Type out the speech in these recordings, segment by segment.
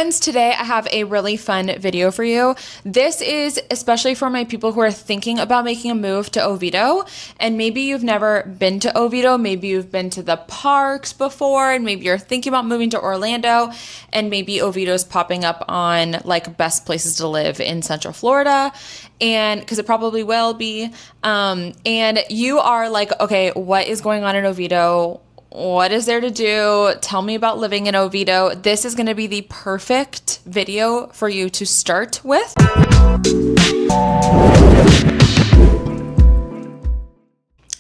friends, today I have a really fun video for you. This is especially for my people who are thinking about making a move to Oviedo, and maybe you've never been to Oviedo, maybe you've been to the parks before, and maybe you're thinking about moving to Orlando, and maybe Oviedo's popping up on like best places to live in Central Florida, and because it probably will be, and you are like, okay, what is going on in Oviedo? What is there to do? Tell me about living in Oviedo. This is going to be the perfect video for you to start with.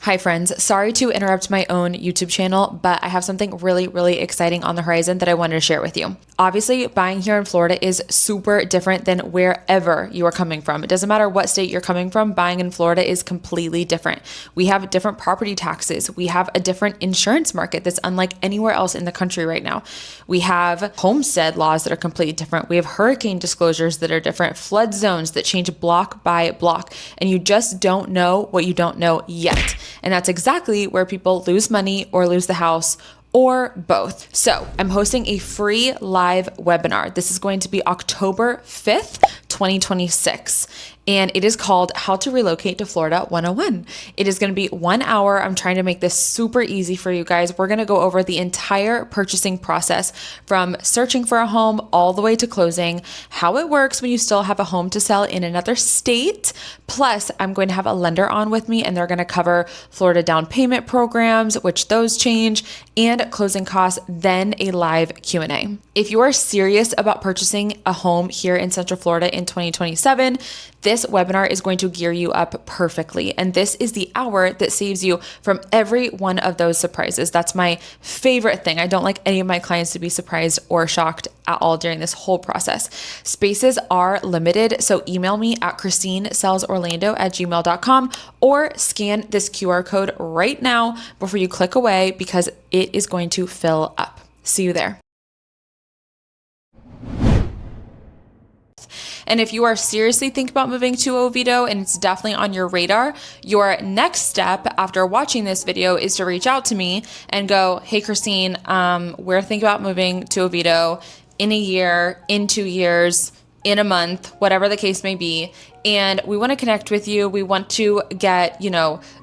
Hi friends, sorry to interrupt my own YouTube channel, but I have something really exciting on the horizon that I wanted to share with you. Obviously, buying here in Florida is super different than wherever you are coming from. It doesn't matter what state you're coming from, buying in Florida is completely different. We have different property taxes. We have a different insurance market that's unlike anywhere else in the country right now. We have homestead laws that are completely different. We have hurricane disclosures that are different, flood zones that change block by block, and you just don't know what you don't know yet. And that's exactly where people lose money or lose the house or both. So I'm hosting a free live webinar. This is going to be October 5th, 2026. And it is called How to Relocate to Florida 101. It is going to be 1 hour. I'm trying to make this super easy for you guys. We're going to go over the entire purchasing process from searching for a home all the way to closing, how it works when you still have a home to sell in another state. Plus, I'm going to have a lender on with me, and they're going to cover Florida down payment programs, which those change, and closing costs, then a live Q&A. If you are serious about purchasing a home here in Central Florida in 2027, this webinar is going to gear you up perfectly. And this is the hour that saves you from every one of those surprises. That's my favorite thing. I don't like any of my clients to be surprised or shocked at all during this whole process. Spaces are limited, so email me at christinesalesorlando@gmail.com or scan this QR code right now before you click away, because it is going to fill up. See you there. And if you are seriously thinking about moving to Oviedo and it's definitely on your radar, your next step after watching this video is to reach out to me and go, hey, Christine, we're thinking about moving to Oviedo in a year, in 2 years, in a month, whatever the case may be. And we want to connect with you. We want to get,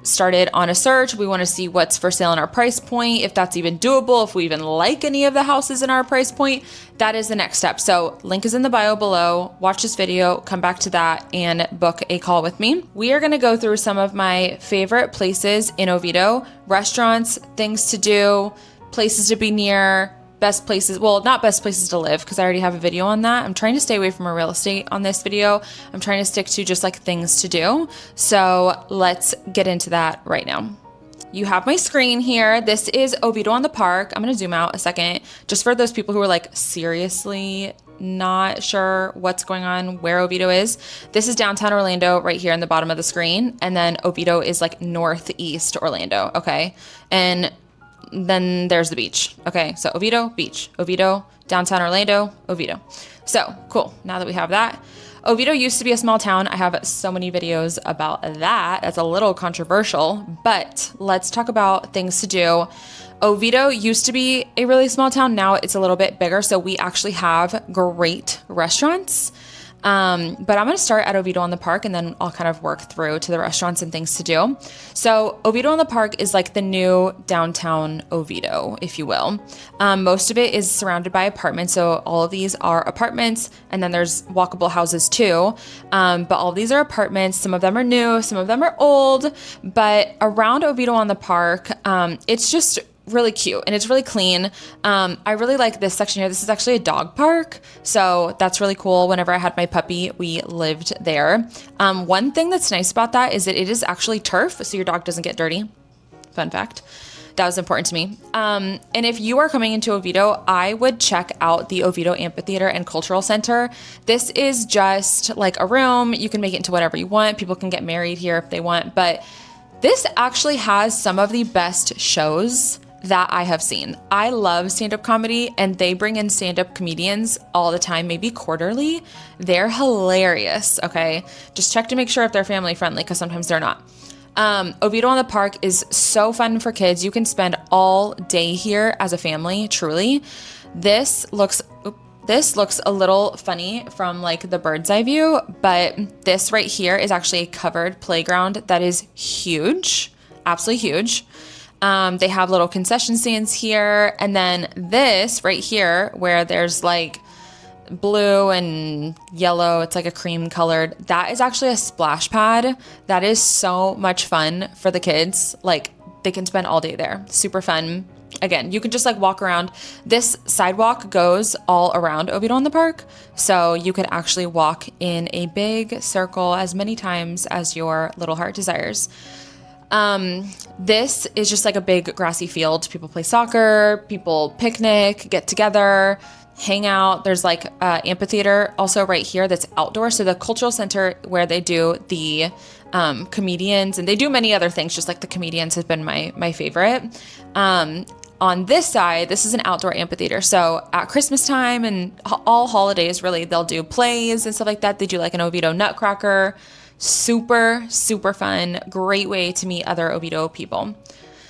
started on a search. We want to see what's for sale in our price point, if that's even doable, if we even like any of the houses in our price point. That is the next step. So link is in the bio below. Watch this video, come back to that, and book a call with me. We are going to go through some of my favorite places in Oviedo, restaurants, things to do, places to be near, best places, well, not best places to live, because I already have a video on that. I'm trying to stay away from a real estate on this video. I'm trying to stick to just like things to do. So let's get into that right now. You have my screen here. This is Oviedo on the Park. I'm going to zoom out a second just for those people who are like seriously not sure what's going on, where Oviedo is. This is downtown Orlando right here in the bottom of the screen. And then Oviedo is like northeast Orlando. Okay. And then there's the beach. Okay, so Oviedo, beach. Oviedo, downtown Orlando, Oviedo. So cool. Now that we have that, Oviedo used to be a small town. I have so many videos about that. That's a little controversial, but let's talk about things to do. Oviedo used to be a really small town. Now it's a little bit bigger. So we actually have great restaurants. But I'm going to start at Oviedo on the Park, and then I'll kind of work through to the restaurants and things to do. So Oviedo on the Park is like the new downtown Oviedo, if you will. Most of it is surrounded by apartments. So all of these are apartments, and then there's walkable houses too. But all of these are apartments. Some of them are new, some of them are old, but around Oviedo on the Park, it's just really cute and it's really clean. I really like this section here. This is actually a dog park, so that's really cool. Whenever I had my puppy, we lived there. One thing that's nice about that is that it is actually turf, so your dog doesn't get dirty. Fun fact. That was important to me. And if you are coming into Oviedo, I would check out the Oviedo Amphitheater and Cultural Center. This is just like a room. You can make it into whatever you want. People can get married here if they want, but this actually has some of the best shows that I have seen. I love stand-up comedy, and they bring in stand-up comedians all the time, maybe quarterly. They're hilarious, okay? Just check to make sure if they're family friendly, because sometimes they're not. Oviedo on the Park is so fun for kids. You can spend all day here as a family, truly. This looks this looks a little funny from like the bird's eye view, but this right here is actually a covered playground that is huge, absolutely huge. They have little concession stands here. And then this right here, where there's like blue and yellow, it's like a cream colored, that is actually a splash pad. That is so much fun for the kids. Like they can spend all day there. Super fun. Again, you can just like walk around. This sidewalk goes all around Oviedo in the park. So you could actually walk in a big circle as many times as your little heart desires. This is just like a big grassy field. People play soccer, people picnic, get together, hang out. There's like amphitheater also right here that's outdoor. So the cultural center where they do the comedians, and they do many other things, just like the comedians has been my favorite. On this side, this is an outdoor amphitheater. So at Christmas time and all holidays, really, they'll do plays and stuff like that. They do like an Oviedo Nutcracker. Super, super fun. Great way to meet other Oviedo people.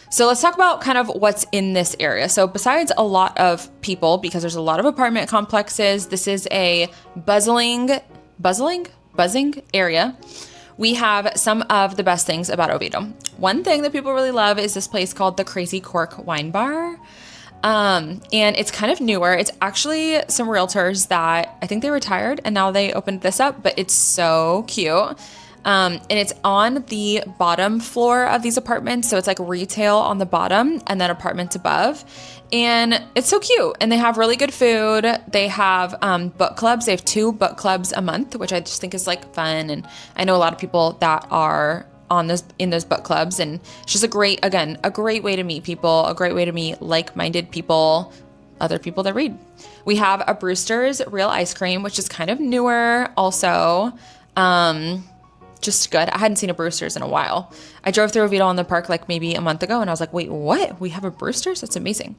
So let's talk about kind of what's in this area. So besides a lot of people, because there's a lot of apartment complexes, this is a buzzing area. We have some of the best things about Oviedo. One thing that people really love is this place called the Crazy Cork Wine Bar. And it's kind of newer. It's actually some realtors that I think they retired and now they opened this up, but it's so cute. And it's on the bottom floor of these apartments. So it's like retail on the bottom and then apartments above. And it's so cute. And they have really good food. They have book clubs. They have 2 book clubs a month, which I just think is like fun. And I know a lot of people that are in those book clubs. And it's just a great way to meet people, a great way to meet like-minded people, other people that read. We have a Brewster's Real Ice Cream, which is kind of newer also. Just good. I hadn't seen a Brewster's in a while. I drove through Oviedo in the park like maybe a month ago and I was like, wait, what? We have a Brewster's? That's amazing.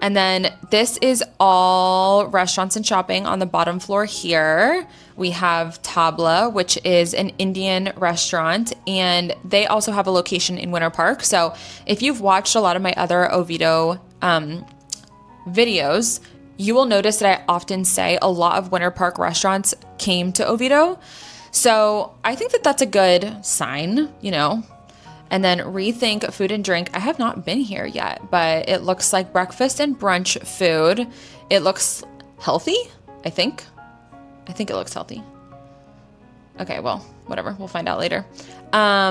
And then this is all restaurants and shopping on the bottom floor here. We have Tabla, which is an Indian restaurant, and they also have a location in Winter Park. So if you've watched a lot of my other Oviedo videos, you will notice that I often say a lot of Winter Park restaurants came to Oviedo. So I think that that's a good sign, you know. And then Rethink Food and Drink. I have not been here yet, but it looks like breakfast and brunch food. It looks healthy, I think. I think it looks healthy. Okay, well, whatever. We'll find out later.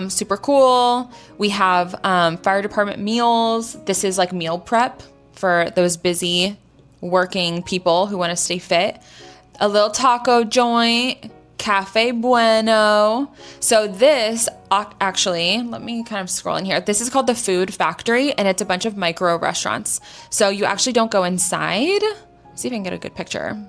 Super cool. We have fire department meals. This is like meal prep for those busy working people who want to stay fit. A little taco joint. Cafe Bueno. So this actually, let me kind of scroll in here. This is called the Food Factory, and it's a bunch of micro restaurants. So you actually don't go inside. Let's see if I can get a good picture.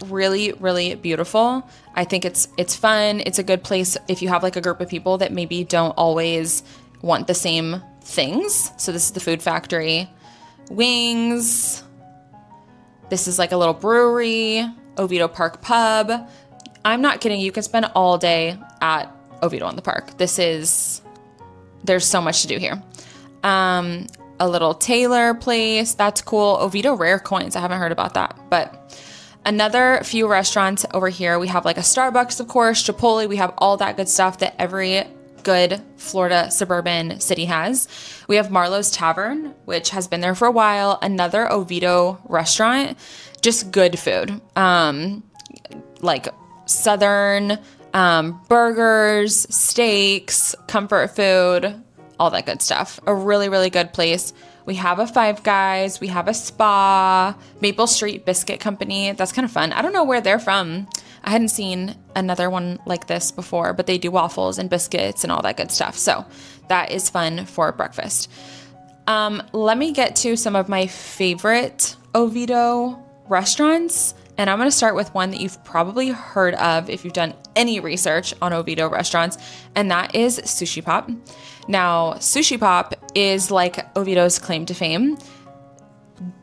Really, really beautiful. I think it's fun. It's a good place if you have like a group of people that maybe don't always want the same things. So this is the Food Factory. Wings. This is like a little brewery. Oviedo Park Pub. I'm not kidding. You can spend all day at Oviedo in the park. There's so much to do here. A little tailor place. That's cool. Oviedo Rare Coins. I haven't heard about that. But another few restaurants over here. We have like a Starbucks, of course, Chipotle. We have all that good stuff that every good Florida suburban city has. We have Marlowe's Tavern, which has been there for a while. Another Oviedo restaurant. Just good food. Like Southern burgers, steaks, comfort food, all that good stuff. A really, really good place. We have a Five Guys. We have a spa. Maple Street Biscuit Company. That's kind of fun. I don't know where they're from. I hadn't seen another one like this before, but they do waffles and biscuits and all that good stuff. So that is fun for breakfast. Let me get to some of my favorite Oviedo restaurants. And I'm going to start with one that you've probably heard of if you've done any research on Oviedo restaurants, and that is Sushi Pop. Now, Sushi Pop is like Oviedo's claim to fame.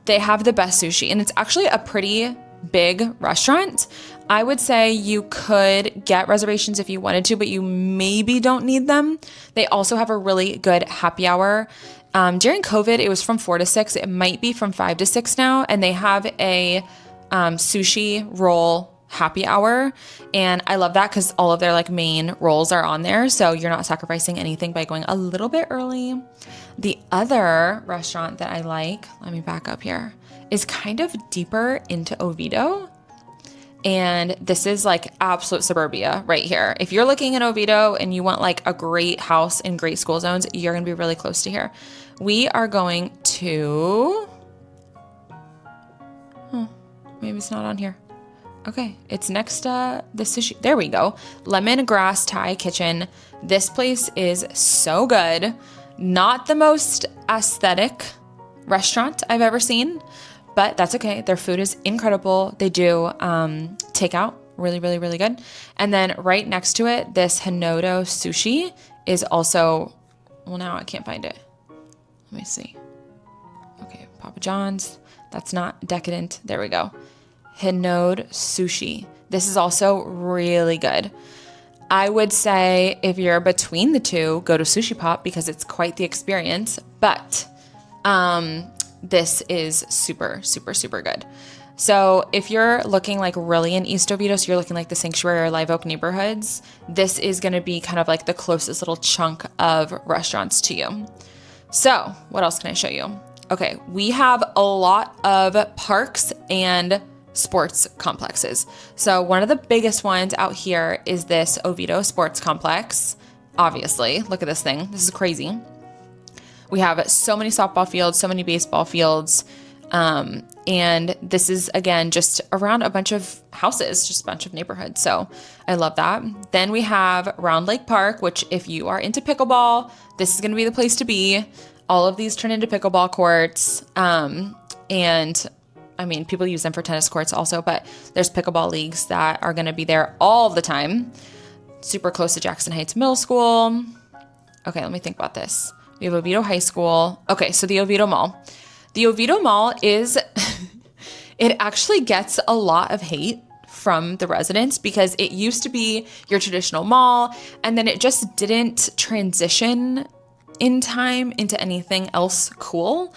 They have the best sushi, and it's actually a pretty big restaurant. I would say you could get reservations if you wanted to, but you maybe don't need them. They also have a really good happy hour. During COVID, it was from 4 to 6. It might be from 5 to 6 now, and they have a sushi roll happy hour. And I love that because all of their like main rolls are on there. So you're not sacrificing anything by going a little bit early. The other restaurant that I like, let me back up here, is kind of deeper into Oviedo. And this is like absolute suburbia right here. If you're looking in Oviedo and you want like a great house in great school zones, you're going to be really close to here. We are going to, maybe it's not on here. Okay, it's next to the sushi. There we go. Lemongrass Thai Kitchen. This place is so good. Not the most aesthetic restaurant I've ever seen, but that's okay. Their food is incredible. They do takeout, really, really, really good. And then right next to it, this Hinodo Sushi is also, well, now I can't find it. Let me see. Okay, Papa John's. That's not decadent. There we go. Hinode Sushi. This is also really good. I would say if you're between the two, go to Sushi Pop because it's quite the experience, but this is super, super, super good. So if you're looking like really in East Oviedo, so you're looking like the Sanctuary or Live Oak neighborhoods, this is going to be kind of like the closest little chunk of restaurants to you. So what else can I show you? Okay, we have a lot of parks and sports complexes. So one of the biggest ones out here is this Oviedo Sports Complex. Obviously, look at this thing. This is crazy. We have so many softball fields, so many baseball fields. And this is, again, just around a bunch of houses, just a bunch of neighborhoods. So I love that. Then we have Round Lake Park, which if you are into pickleball, this is going to be the place to be. All of these turn into pickleball courts. And I mean, people use them for tennis courts also, but there's pickleball leagues that are going to be there all the time. Super close to Jackson Heights Middle School. Okay, let me think about this. We have Oviedo High School. Okay, so the Oviedo Mall. The Oviedo Mall is, it actually gets a lot of hate from the residents because it used to be your traditional mall, and then it just didn't transition in time into anything else cool.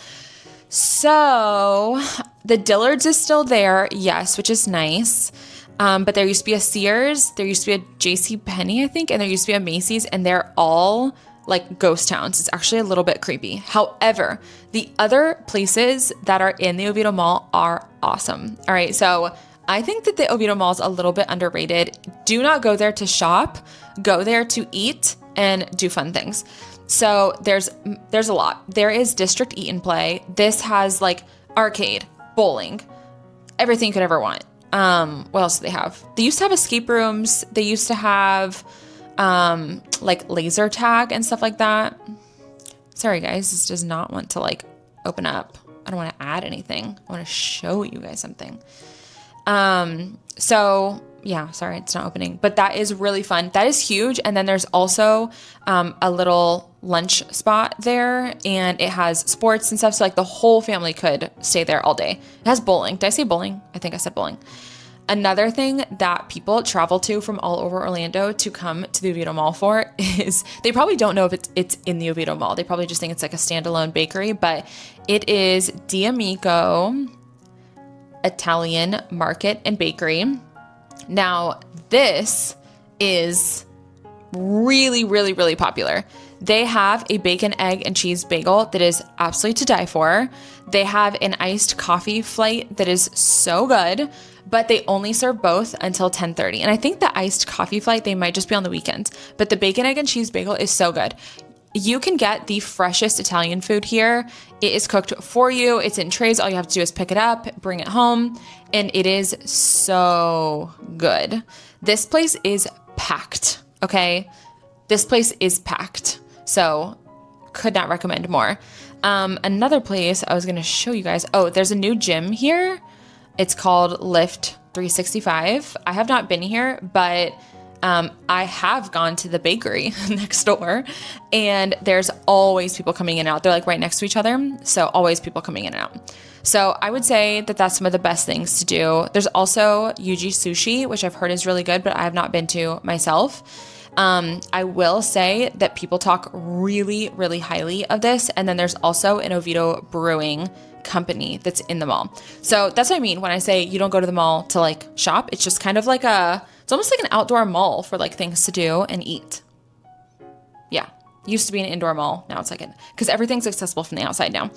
So the Dillard's is still there, yes, which is nice. But there used to be a Sears, there used to be a JCPenney, I think, and there used to be a Macy's, and they're all like ghost towns. It's actually a little bit creepy. However, the other places that are in the Oviedo Mall are awesome. All right, so I think that the Oviedo Mall is a little bit underrated. Do not go there to shop. Go there to eat and do fun things. So there's a lot. There is District Eat and Play. This has like arcade, bowling, everything you could ever want. What else do they have? They used to have escape rooms. They used to have like laser tag and stuff like that. Sorry guys, this does not want to like open up. I don't want to add anything. I want to show you guys something. So yeah, sorry, it's not opening, but that is really fun. That is huge. And then there's also, a little lunch spot there, and it has sports and stuff. So like the whole family could stay there all day. It has bowling. Did I say bowling? I think I said bowling. Another thing that people travel to from all over Orlando to come to the Oviedo Mall for is they probably don't know if it's in the Oviedo Mall. They probably just think it's like a standalone bakery, but it is D'Amico Italian Market and Bakery. Now, this is really, really, really popular. They have a bacon, egg, and cheese bagel that is absolutely to die for. They have an iced coffee flight that is so good, but they only serve both until 10:30. And I think the iced coffee flight, they might just be on the weekends, but the bacon, egg, and cheese bagel is so good. You can get the freshest Italian food here. It is cooked for you. It's in trays. All you have to do is pick it up, bring it home, and it is so good. This place is packed, okay? This place is packed. So could not recommend more. Another place I was going to show you guys. Oh, there's a new gym here. It's called Lift 365. I have not been here, but I have gone to the bakery next door, and there's always people coming in and out. They're like right next to each other. So always people coming in and out. So I would say that that's some of the best things to do. There's also Yuji Sushi, which I've heard is really good, but I have not been to myself. I will say that people talk really, really highly of this. And then there's also an Oviedo Brewing company that's in the mall. So that's what I mean when I say you don't go to the mall to like shop. It's just kind of like it's almost like an outdoor mall for like things to do and eat. Yeah. Used to be an indoor mall. Now it's because everything's accessible from the outside now.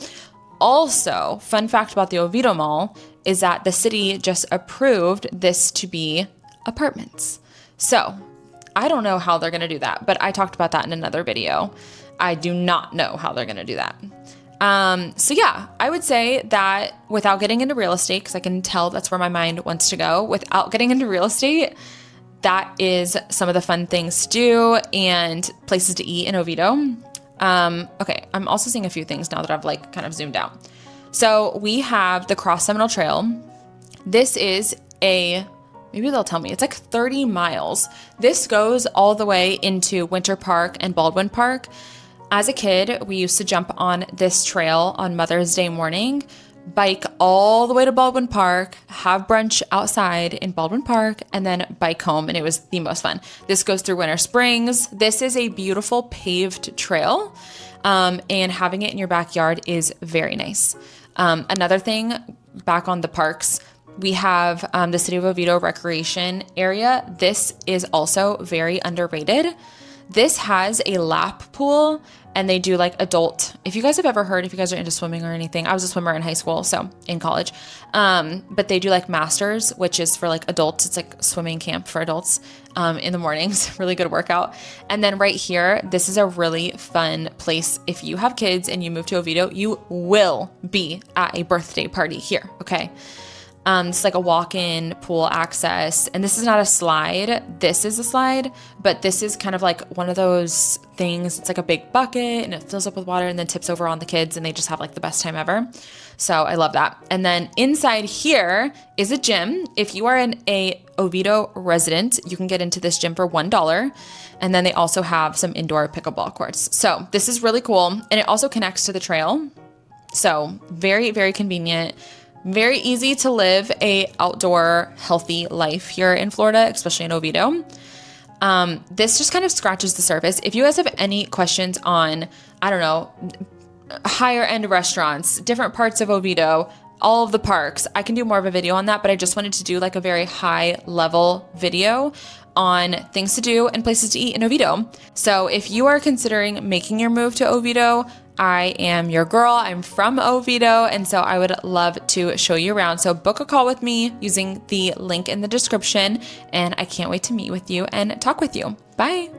Also, fun fact about the Oviedo Mall is that the city just approved this to be apartments. So I don't know how they're going to do that, but I talked about that in another video. I do not know how they're going to do that. So yeah, I would say that without getting into real estate, because I can tell that's where my mind wants to go, without getting into real estate, that is some of the fun things to do and places to eat in Oviedo. Okay, I'm also seeing a few things now that I've like kind of zoomed out. So we have the Seminole Trail. This is maybe they'll tell me, it's like 30 miles. This goes all the way into Winter Park and Baldwin Park. As a kid, we used to jump on this trail on Mother's Day morning, bike all the way to Baldwin Park, have brunch outside in Baldwin Park, and then bike home, and it was the most fun. This goes through Winter Springs. This is a beautiful paved trail, and having it in your backyard is very nice. Another thing, back on the parks, we have the City of Oviedo Recreation Area. This is also very underrated. This has a lap pool, and they do like adult. If you guys have ever heard, if you guys are into swimming or anything, I was a swimmer in high school, so in college. But they do like masters, which is for like adults. It's like swimming camp for adults in the mornings. Really good workout. And then right here, this is a really fun place. If you have kids and you move to Oviedo, you will be at a birthday party here. Okay. It's like a walk-in pool access, and this is not a slide. This is a slide, but this is kind of like one of those things. It's like a big bucket and it fills up with water and then tips over on the kids, and they just have like the best time ever. So I love that. And then inside here is a gym. If you are a Oviedo resident, you can get into this gym for $1. And then they also have some indoor pickleball courts. So this is really cool. And it also connects to the trail. So very, very convenient. Very easy to live a outdoor healthy life here in Florida, especially in Oviedo. This just kind of scratches the surface. If you guys have any questions on, I don't know, higher end restaurants, different parts of Oviedo, all of the parks, I can do more of a video on that, but I just wanted to do like a very high level video on things to do and places to eat in Oviedo. So if you are considering making your move to Oviedo, I am your girl. I'm from Oviedo, and so I would love to show you around. So book a call with me using the link in the description, and I can't wait to meet with you and talk with you. Bye.